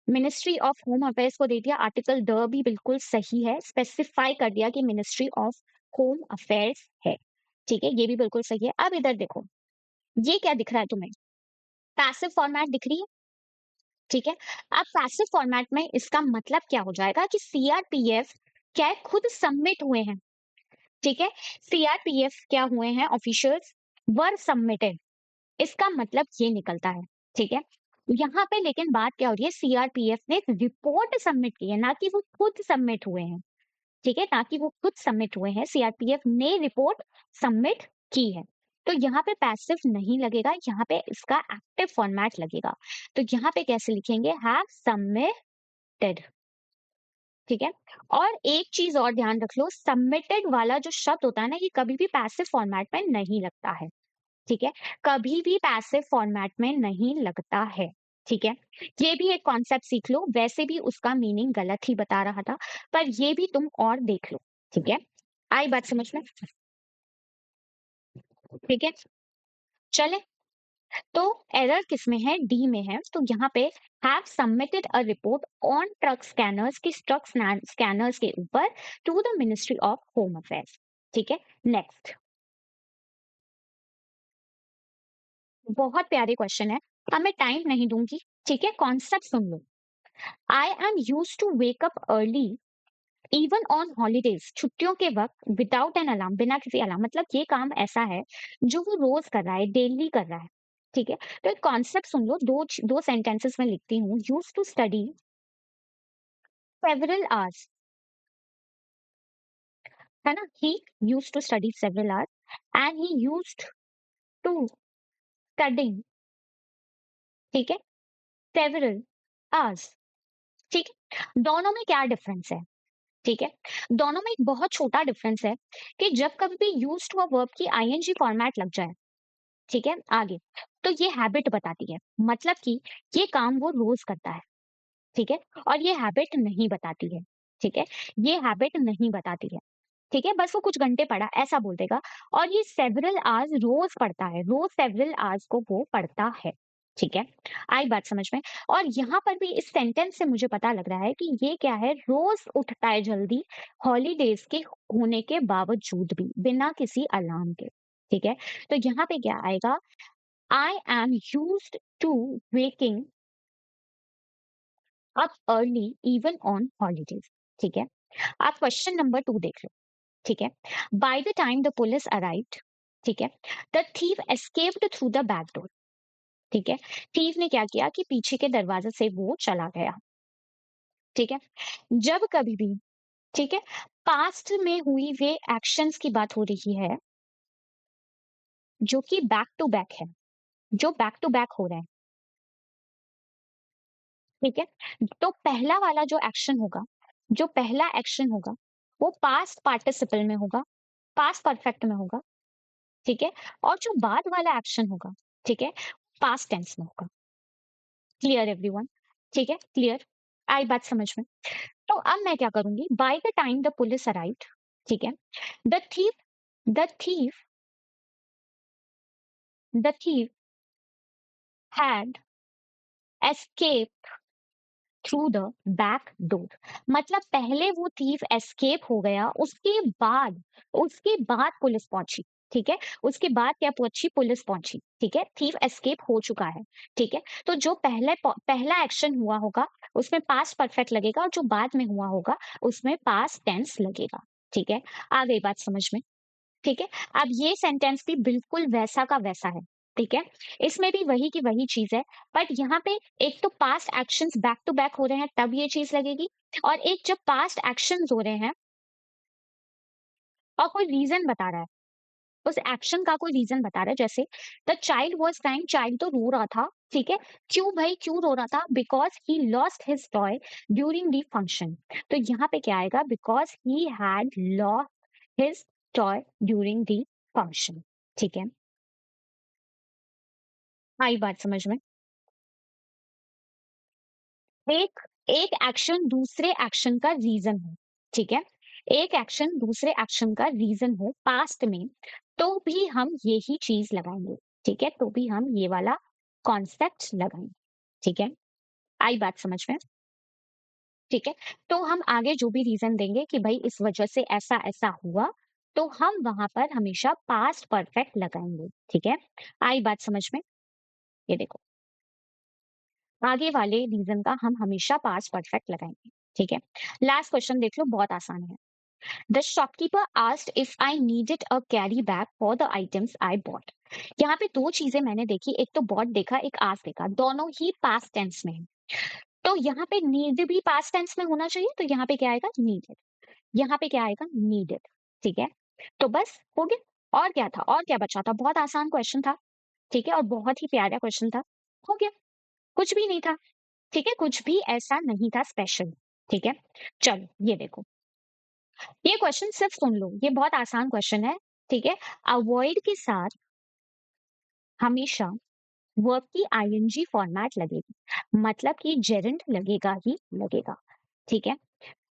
मिनिस्ट्री ऑफ होम अफेयर्स को दे दिया, आर्टिकल द भी बिल्कुल सही है, स्पेसिफाई कर दिया कि मिनिस्ट्री ऑफ होम अफेयर्स है, ठीक है, ये भी बिल्कुल सही है। अब इधर देखो, ये क्या दिख रहा है तुम्हें, पैसिव फॉर्मेट दिख रही है, ठीक है। अब पैसिव फॉर्मेट में इसका मतलब क्या हो जाएगा कि सीआरपीएफ क्या है, खुद सबमिट हुए हैं, ठीक है। सीआरपीएफ क्या हुए हैं, ऑफिशियल्स वर सबमिटेड, इसका मतलब ये निकलता है, ठीक है। यहाँ पे लेकिन बात क्या हो रही है, सीआरपीएफ ने रिपोर्ट सबमिट की है, ना कि वो खुद सबमिट हुए हैं, ठीक है, ना कि वो खुद सबमिट हुए हैं, सीआरपीएफ ने रिपोर्ट सबमिट की है। तो यहाँ पे पैसिव नहीं लगेगा, यहाँ पे इसका एक्टिव फॉर्मेट लगेगा। तो यहाँ पे कैसे लिखेंगे, हैव सबमिटेड, ठीक है। और एक चीज और ध्यान रख लो, सबमिटेड वाला जो शब्द होता है ना, ये कभी भी पैसिव फॉर्मेट में नहीं लगता है, ठीक है, कभी भी पैसिव फॉर्मेट में नहीं लगता है, ठीक है। ये भी एक कॉन्सेप्ट सीख लो, वैसे भी उसका मीनिंग गलत ही बता रहा था, पर ये भी तुम और देख लो, ठीक है। आई बात समझ में, ठीक है। चले, तो एरर किसमें है, डी में है, तो यहाँ पे have submitted a report on truck scanners, की ट्रक स्कैनर्स के ऊपर to the ministry of home affairs, ठीक है। नेक्स्ट, बहुत प्यारे क्वेश्चन है, अब मैं टाइम नहीं दूंगी, ठीक है, कॉन्सेप्ट सुन लो। I am use to wake up early even on holidays, छुट्टियों के वक्त, विदाउट एन अलार्म, बिना किसी अलार्म, मतलब ये काम ऐसा है जो वो रोज कर रहा है, डेली कर रहा है, ठीक है। तो एक कॉन्सेप्ट सुन लो, दो दो सेंटेंसेस में लिखती हूँ। Use to study several hours, है ना, he use to study several hours and he use to studying, ठीक है, सेवरल आवर्स, ठीक है। दोनों में क्या डिफरेंस है, ठीक है, दोनों में एक बहुत छोटा डिफरेंस है कि जब कभी भी यूज टू अ वर्ब की आईएनजी फॉर्मेट लग जाए, ठीक है, आगे, तो ये हैबिट बताती है, मतलब कि ये काम वो रोज करता है, ठीक है, और ये हैबिट नहीं बताती है, ठीक है, ये हैबिट नहीं बताती है, ठीक है, बस वो कुछ घंटे पढ़ा ऐसा बोल देगा। और ये सेवरल आवर्स रोज पढ़ता है, रोज सेवरल आवर्स को वो पढ़ता है, ठीक है। आई बात समझ में। और यहाँ पर भी इस सेंटेंस से मुझे पता लग रहा है कि ये क्या है, रोज उठता है जल्दी, हॉलीडेज के होने के बावजूद भी, बिना किसी अलार्म के, ठीक है। तो यहाँ पे क्या आएगा, I am used to waking up early even on holidays, ठीक है। आप क्वेश्चन नंबर 2 देख लो, ठीक है। By the time the police arrived, ठीक है, the thief escaped through the back door, ठीक है। थीव ने क्या किया कि पीछे के दरवाजे से वो चला गया, ठीक है। जब कभी भी, ठीक है, पास्ट में हुई वे एक्शंस की बात हो रही है, जो कि बैक टू बैक है, जो बैक टू बैक हो रहा है, ठीक है। तो पहला वाला जो एक्शन होगा, जो पहला एक्शन होगा, वो पास्ट पार्टिसिपल में होगा, पास्ट परफेक्ट में होगा, ठीक है। और जो बाद वाला एक्शन होगा, ठीक है, पास्ट टेंस में होगा। क्लियर एवरीवन, ठीक है, क्लियर, आई बात समझ में। तो अब मैं क्या करूंगी, by the time the police arrived, ठीक है, the thief the thief the thief had escape through the back door, मतलब पहले वो थीफ एस्केप हो गया, उसके बाद पुलिस पहुंची, ठीक है? उसके बाद क्या पहुँची, पुलिस पहुँची, ठीक है? थीफ एस्केप हो चुका है, ठीक है? तो जो पहला एक्शन हुआ होगा, उसमें पास्ट परफेक्ट लगेगा और जो बाद में हुआ होगा, उसमें पास्ट टेंस लगेगा, ठीक है? आ गई बात समझ में, ठीक है? अब ये सेंटेंस भी बिल्कुल वैसा का वैसा है, ठीक है? इसमें भी वही की वही चीज़ है, बट यहाँ पे एक तो past actions back to back हो रहे हैं, तब ये चीज़ लगेगी और एक जब पास्ट एक्शंस हो रहे हैं और कोई रीज़न बता रहा है, उस एक्शन का कोई रीजन बता रहा है, जैसे the child was crying, child तो रो रहा था, ठीक है? क्यों भाई, क्यों रो रहा था? Because he lost his toy during the function. तो यहाँ पे क्या आएगा, because he had lost his toy during the function, ठीक है? आई बात समझ में? एक एक एक्शन दूसरे एक्शन का रीजन हो, ठीक है? एक एक्शन दूसरे एक्शन का रीजन हो पास्ट में, तो भी हम यही चीज लगाएंगे, ठीक है? तो भी हम ये वाला कॉन्सेप्ट लगाएंगे, ठीक है? आई बात समझ में? ठीक है? तो हम आगे जो भी रीजन देंगे कि भाई इस वजह से ऐसा ऐसा हुआ, तो हम वहां पर हमेशा पास्ट परफेक्ट लगाएंगे, ठीक है? आई बात समझ में? ये देखो, आगे वाले रीजन का हम हमेशा पास्ट परफेक्ट लगाएंगे, ठीक है? लास्ट क्वेश्चन देख लो, बहुत आसान है। The shopkeeper asked if I needed a carry bag for the items I bought. यहाँ पे दो चीजें मैंने देखी, एक तो बॉट देखा, एक आस्क देखा, दोनों ही पास्ट टेंस में है। तो यहाँ पे नीड भी पास्ट टेंस में होना चाहिए, तो यहाँ पे क्या आएगा, नीडेड। यहाँ पे क्या आएगा, नीडेड, ठीक है? तो बस हो गया, और क्या था, और क्या बचा था? बहुत आसान क्वेश्चन था, ठीक है? और बहुत ही प्यारा क्वेश्चन था, हो गया, कुछ भी नहीं था, ठीक है? कुछ भी ऐसा नहीं था स्पेशल, ठीक है? चलो ये देखो, ये क्वेश्चन सिर्फ सुन लो, ये बहुत आसान क्वेश्चन है, ठीक है? अवॉइड के साथ हमेशा वर्ब की आईएनजी फॉर्मेट लगेगी, मतलब कि जेरेंट लगेगा ही लगेगा, ठीक है?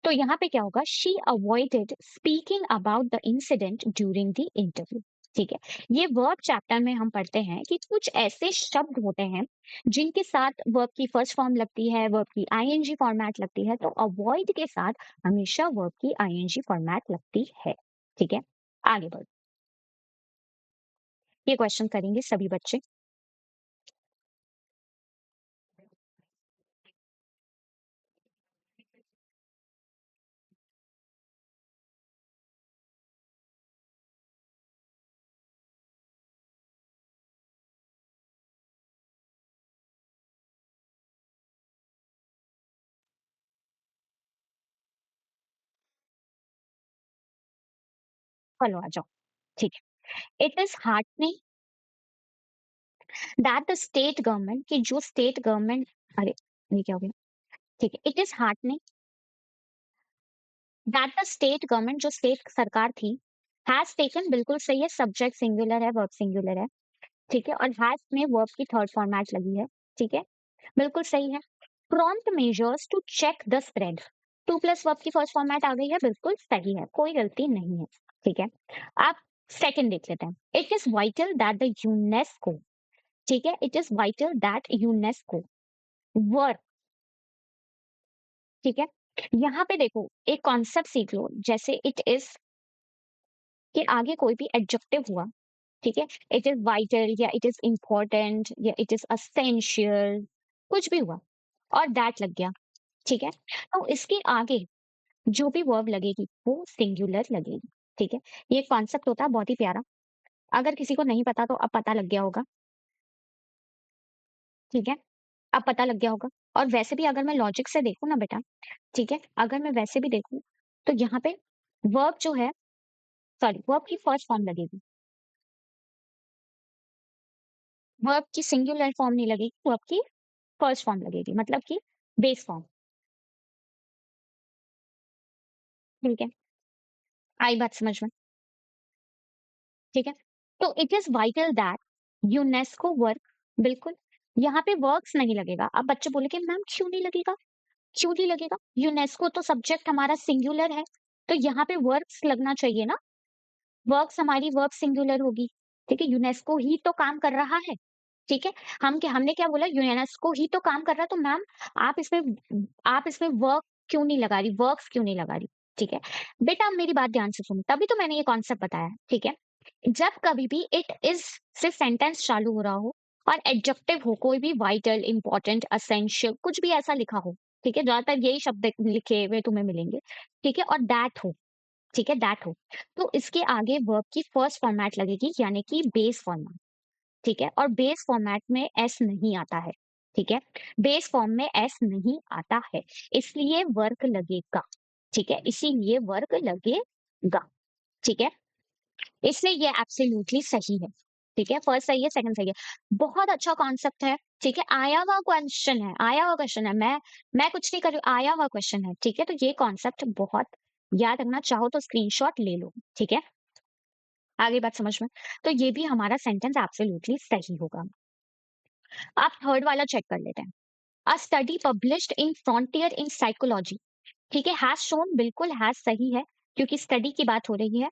तो यहाँ पे क्या होगा, she avoided speaking about the incident during the interview, ठीक है? ये वर्ब चैप्टर में हम पढ़ते हैं कि कुछ ऐसे शब्द होते हैं जिनके साथ वर्ब की फर्स्ट फॉर्म लगती है, वर्ब की आईएनजी फॉर्मेट लगती है, तो अवॉइड के साथ हमेशा वर्ब की आईएनजी फॉर्मेट लगती है, ठीक है? आगे बढ़ो, ये क्वेश्चन करेंगे सभी बच्चे। चलो आ जाओ, ठीक है? It is heartening that the state government, कि जो स्टेट गवर्नमेंट, अरे ये क्या हो गया, ठीक है? It is heartening that the state government, जो स्टेट सरकार थी, हैज टेकन, बिल्कुल सही है, सब्जेक्ट सिंगुलर है, वर्ब सिंगुलर है, ठीक है? और हैज में वर्ब की थर्ड फॉर्मेट लगी है, ठीक है? बिल्कुल सही है। Prompt measures to check the spread, to plus verb की फर्स्ट फॉर्मेट आ गई है, बिल्कुल सही है, कोई गलती नहीं है, ठीक है? आप सेकंड देख लेते हैं। It is vital that the UNESCO, ठीक है? It is vital that UNESCO work, ठीक है? यहाँ पे देखो, एक कॉन्सेप्ट सीख लो, जैसे इट इज के आगे कोई भी एडजेक्टिव हुआ, ठीक है? इट इज वाइटल या इट इज इंपॉर्टेंट या इट इज असेंशियल, कुछ भी हुआ और दैट लग गया, ठीक है? तो इसके आगे जो भी वर्ब लगेगी वो सिंगुलर लगेगी, ठीक है? ये कॉन्सेप्ट होता है बहुत ही प्यारा, अगर किसी को नहीं पता तो अब पता लग गया होगा, ठीक है? अब पता लग गया होगा। और वैसे भी अगर मैं लॉजिक से देखूँ ना बेटा, ठीक है? अगर मैं वैसे भी देखूँ, तो यहाँ पे वर्ब जो है, सॉरी, वर्ब की फर्स्ट फॉर्म लगेगी, वर्ब की सिंगुलर फॉर्म नहीं लगेगी, वर्ब की फर्स्ट फॉर्म लगेगी, मतलब कि बेस फॉर्म, ठीक है? आई बात समझ में, ठीक है? तो it is vital that UNESCO work, बिल्कुल, यहाँ पे वर्क्स नहीं लगेगा। अब बच्चे बोले कि मैम क्यों नहीं लगेगा, क्यों नहीं लगेगा? यूनेस्को तो सब्जेक्ट हमारा सिंगुलर है, तो यहाँ पे वर्क्स लगना चाहिए ना, वर्क्स हमारी वर्ब सिंगुलर होगी, ठीक है? यूनेस्को ही तो काम कर रहा है, ठीक है? हमने क्या बोला, यूनेस्को ही तो काम कर रहा है, तो मैम आप इसमें वर्क क्यों नहीं लगा रही, वर्क्स क्यों नहीं लगा रही, ठीक है? बेटा आप मेरी बात ध्यान से सुनो, तभी तो मैंने ये कॉन्सेप्ट बताया है, ठीक है? जब कभी भी इट इज से सेंटेंस चालू हो रहा हो और एडजेक्टिव हो, कोई भी वाइटल, इंपॉर्टेंट, असेंशियल, कुछ भी ऐसा लिखा हो, ठीक है, ज्यादातर यही शब्द लिखे हुए तुम्हें मिलेंगे, ठीक है, और दैट हो, ठीक है, दैट हो, तो इसके आगे वर्ब की फर्स्ट फॉर्मेट लगेगी, यानी कि बेस फॉर्मेट, ठीक है, और बेस फॉर्मेट में एस नहीं आता है, ठीक है, बेस फॉर्म में एस नहीं आता है, इसलिए वर्क लगेगा, ठीक है, इसीलिए वर्क लगेगा, ठीक है, इसलिए ये एब्सोल्युटली सही है, ठीक है, फर्स्ट सही है, सेकंड सही है, बहुत अच्छा कॉन्सेप्ट है, ठीक है, आया हुआ क्वेश्चन है, आया हुआ क्वेश्चन है, मैं कुछ नहीं कर रही हूँ, आया हुआ क्वेश्चन है, ठीक है, तो ये कॉन्सेप्ट बहुत याद रखना, चाहो तो स्क्रीनशॉट ले लो, ठीक है, आगे बात समझ में, तो ये भी हमारा सेंटेंस एब्सोल्युटली सही होगा। आप थर्ड वाला चेक कर लेते हैं, अ study published in frontier in psychology, ठीक है, हैज शोन, बिल्कुल हैज सही है, क्योंकि स्टडी की बात हो रही है,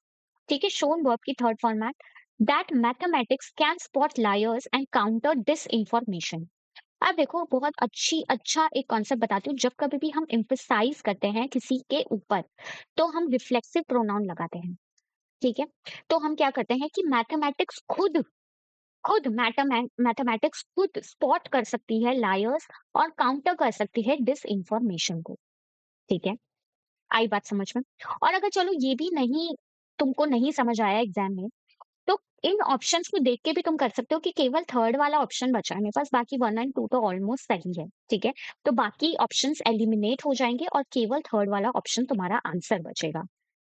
ठीक है, शोन वर्ब की third format, that mathematics can spot liars and counter disinformation. अब देखो, बहुत अच्छा एक कॉन्सेप्ट बताती हूँ, जब कभी भी हम एम्फसाइज करते हैं किसी के ऊपर, तो हम रिफ्लेक्सिव प्रोनाउन लगाते हैं, ठीक है, तो हम क्या करते हैं कि मैथमेटिक्स खुद खुद मैथमेटिक्स खुद स्पॉट कर सकती है लायर्स और काउंटर कर सकती है डिस इंफॉर्मेशन को, ठीक है, आई बात समझ में। और अगर चलो ये भी नहीं, तुमको नहीं समझ आया एग्जाम में, तो इन ऑप्शंस को देख के भी तुम कर सकते हो कि केवल थर्ड वाला ऑप्शन बचा है मेरे पास, बाकी वन एंड टू तो ऑलमोस्ट सही है, ठीक है, तो बाकी ऑप्शंस एलिमिनेट हो जाएंगे और केवल थर्ड वाला ऑप्शन तुम्हारा आंसर बचेगा,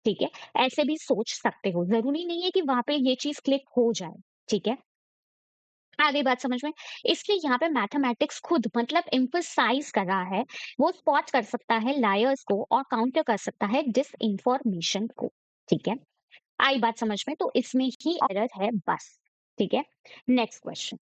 ठीक है, ऐसे भी सोच सकते हो, जरूरी नहीं है कि वहां पे ये चीज क्लिक हो जाए, ठीक है, आगे बात समझ में। इसलिए यहाँ पे मैथमेटिक्स खुद मतलब एम्फसाइज कर रहा है, वो स्पॉट कर सकता है लायर्स को और काउंटर कर सकता है डिस इंफॉर्मेशन को, ठीक है, आई बात समझ में, तो इसमें ही एरर है बस, ठीक है, नेक्स्ट क्वेश्चन,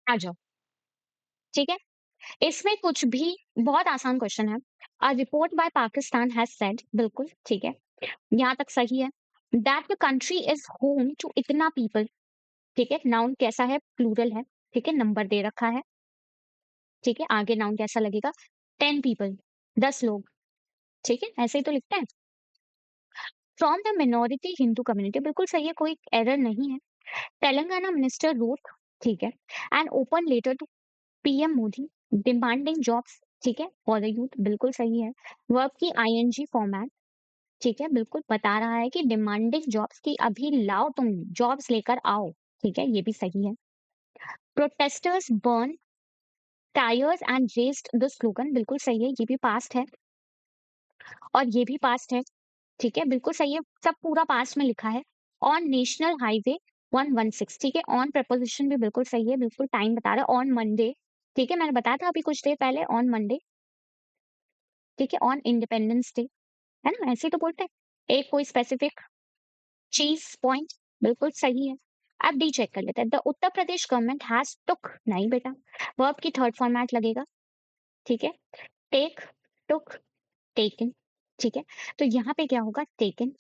आ जाओ, ठीक है, इसमें कुछ भी, बहुत आसान क्वेश्चन है, a report by Pakistan has said, बिल्कुल ठीक है, यहाँ तक सही है, that the country is home to इतना पीपल, ठीक है, नाउन कैसा है, प्लूरल है, ठीक है, नंबर दे रखा है, ठीक है, आगे नाउन कैसा लगेगा, 10 पीपल, 10 लोग, ठीक है, ऐसे ही तो लिखते हैं, from the minority Hindu community, बिल्कुल सही है, कोई एरर नहीं है, तेलंगाना मिनिस्टर रोट, ठीक है, and open letter to PM Modi demanding jobs, ठीक है, फॉर द यूथ, बिल्कुल सही है, वर्ब की आईएनजी फॉर्मेट, ठीक है, बिल्कुल बता रहा है कि डिमांडिंग जॉब्स की, अभी लाओ तुम जॉब्स लेकर आओ, ठीक है, ये भी सही है, protesters burn tyres and raised the slogan, बिल्कुल सही है, ये भी पास्ट है और ये भी पास्ट है, ठीक है, बिल्कुल सही है, सब पूरा पास्ट में लिखा है, ऑन नेशनल हाईवे 116, ठीक है, ऑन प्रपोजिशन भी बिल्कुल सही है, बिल्कुल टाइम बता रहा है, ऑन मंडे, ठीक है, मैंने बताया था अभी कुछ देर पहले, ऑन मंडे, ठीक है, ऑन इंडिपेंडेंस डे, है ना, ऐसे ही तो बोलते हैं, एक कोई स्पेसिफिक चीज पॉइंट, बिल्कुल सही है। अब डी चेक कर लेते हैं, the Uttar Pradesh government has took, नहीं बेटा, वर्ब की थर्ड फॉर्मेट लगेगा, ठीक है, टेक, टुक, टेकन, ठीक है, तो यहाँ पे क्या होगा, taken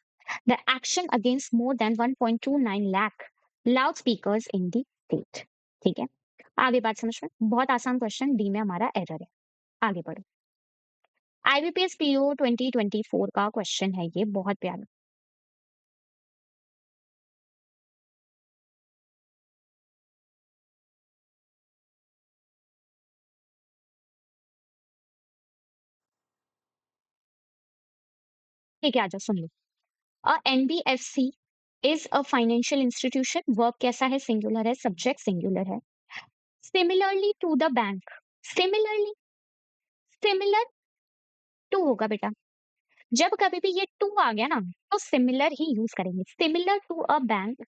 the action against more than 1.29 lakh loud speakers in the state, ठीक है, आगे बात समझ में, बहुत आसान क्वेश्चन, डी में हमारा एरर है, आगे बढ़ो, आईबीपीएस पीओ 2024 का क्वेश्चन है ये, बहुत प्यारा, ठीक है, आ जाओ सुन लो, a NBFC is a financial institution, verb कैसा है, सिंगुलर है, सब्जेक्ट सिंगुलर है, similarly to the bank, similarly, similar to होगा बेटा, जब कभी भी ये टू आ गया ना, तो सिमिलर ही यूज करेंगे, सिमिलर टू अ बैंक,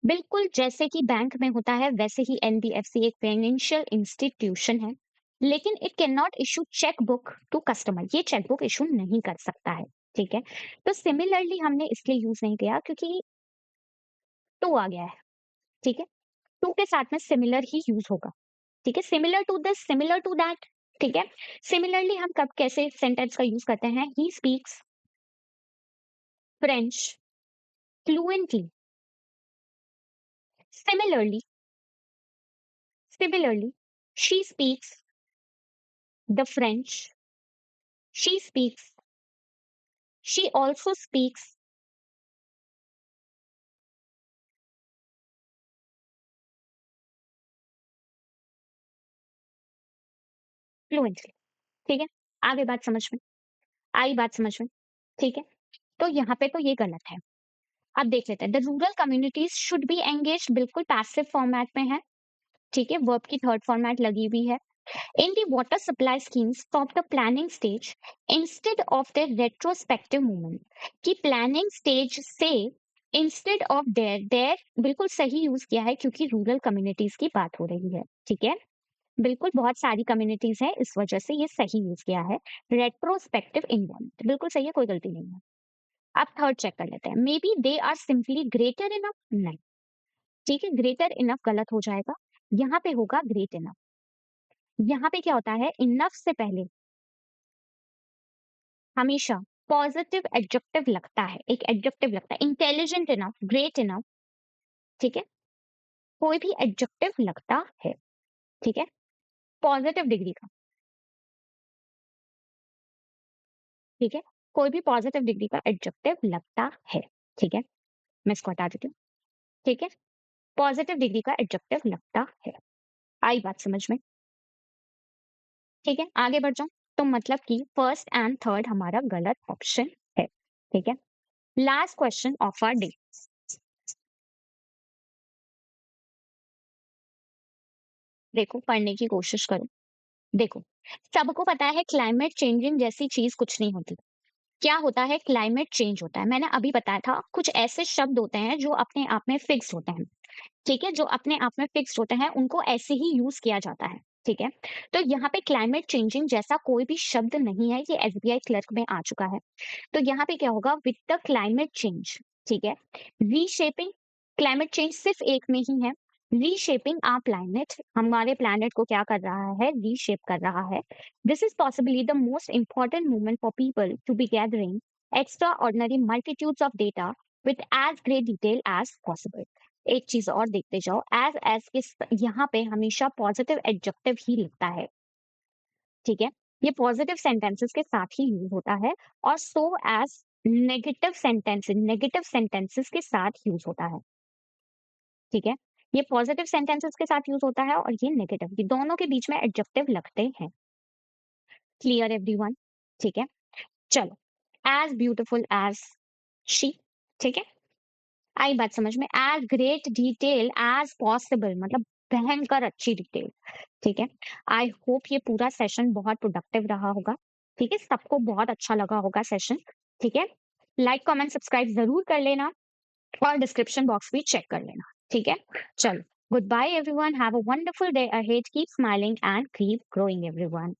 बिल्कुल जैसे कि बैंक में होता है वैसे ही एनबीएफसी एक फाइनेंशियल इंस्टीट्यूशन है, लेकिन it can not issue cheque book to customer, ये चेक बुक इशू नहीं कर सकता है, ठीक है, तो सिमिलरली हमने इसलिए यूज नहीं किया क्योंकि टू आ गया है, ठीक है, टू के साथ में सिमिलर ही यूज होगा, ठीक है, similar to this, similar to that, ठीक है। सिमिलरली हम कब कैसे सेंटेंस का यूज करते हैं, he speaks French fluently. Similarly, similarly she speaks the French, she speaks, she also speaks fluently. ठीक है, आगे बात समझ में आई, बात समझ में। ठीक है, तो यहाँ पे तो ये गलत है। अब देख लेते हैं, the rural communities should be engage, बिल्कुल पैसिव फॉर्मेट में है। ठीक है, वर्ब की थर्ड फॉर्मेट लगी हुई है। In the water supply schemes from the planning stage instead of the retrospective movement, कि planning stage से instead of there बिल्कुल सही यूज किया है क्योंकि रूरल कम्युनिटीज की बात हो रही है। ठीक है, बिल्कुल बहुत सारी कम्युनिटीज है, इस वजह से ये सही यूज किया है। रेट्रोस्पेक्टिव इन्वॉल्व बिल्कुल सही है, कोई गलती नहीं है। अब थर्ड चेक कर लेते हैं, maybe they are simply greater enough, नहीं। ठीक है, ग्रेटर इनफ गलत हो जाएगा, यहाँ पे होगा ग्रेट इनफ। यहाँ पे क्या होता है, इनफ से पहले हमेशा पॉजिटिव एडजेक्टिव लगता है, एक एडजेक्टिव लगता है, इंटेलिजेंट इनफ, ग्रेट इनफ। ठीक है, कोई भी एडजेक्टिव लगता है। ठीक है, पॉजिटिव डिग्री का। ठीक है, कोई भी पॉजिटिव डिग्री का एडजेक्टिव लगता है। ठीक है, मैं इसको हटा देती हूँ। ठीक है, पॉजिटिव डिग्री का एडजेक्टिव लगता है। आई बात समझ में। ठीक है, आगे बढ़ जाऊं, तो मतलब कि फर्स्ट एंड थर्ड हमारा गलत ऑप्शन है। ठीक है, last question of our day. देखो, पढ़ने की कोशिश करो। देखो, सबको पता है क्लाइमेट चेंजिंग जैसी चीज कुछ नहीं होती। क्या होता है, क्लाइमेट चेंज होता है, मैंने अभी बताया था, कुछ ऐसे शब्द होते हैं जो अपने आप में फिक्स होते हैं। ठीक है, जो अपने आप में फिक्स होते हैं उनको ऐसे ही यूज किया जाता है। ठीक है, तो यहाँ पे क्लाइमेट चेंजिंग जैसा कोई भी शब्द नहीं है, ये एसबीआई क्लर्क में आ चुका है। तो यहाँ पे क्या होगा, विद द क्लाइमेट चेंज। ठीक है, रीशेपिंग, क्लाइमेट चेंज सिर्फ एक में ही है। रीशेपिंग आर प्लैनेट, हमारे प्लैनेट को क्या कर रहा है, रीशेप कर रहा है। This is possibly the most important movement for people to be gathering extraordinary multitudes of data with as great detail as possible. एक चीज और देखते जाओ, एज के यहाँ पे हमेशा पॉजिटिव एडजेक्टिव ही लिखता है। ठीक है, ये पॉजिटिव सेंटेंसेस के साथ ही यूज होता है, और सो एज नेगेटिव सेंटेंसेस के साथ यूज होता है। ठीक है, ये पॉजिटिव सेंटेंसेस के साथ यूज होता है और ये नेगेटिव, ये दोनों के बीच में एडजेक्टिव लगते हैं। Clear everyone. ठीक है, चलो, एज ब्यूटिफुल एज शी। ठीक है, आई बात समझ में। As great detail as possible, मतलब भयंकर अच्छी डिटेल। ठीक है, आई होप ये पूरा सेशन बहुत प्रोडक्टिव रहा होगा। ठीक है, सबको बहुत अच्छा लगा होगा सेशन। ठीक है, लाइक कमेंट सब्सक्राइब जरूर कर लेना, और डिस्क्रिप्शन बॉक्स भी चेक कर लेना। ठीक है, चलो, goodbye everyone, have a wonderful day ahead, keep smiling and keep growing everyone.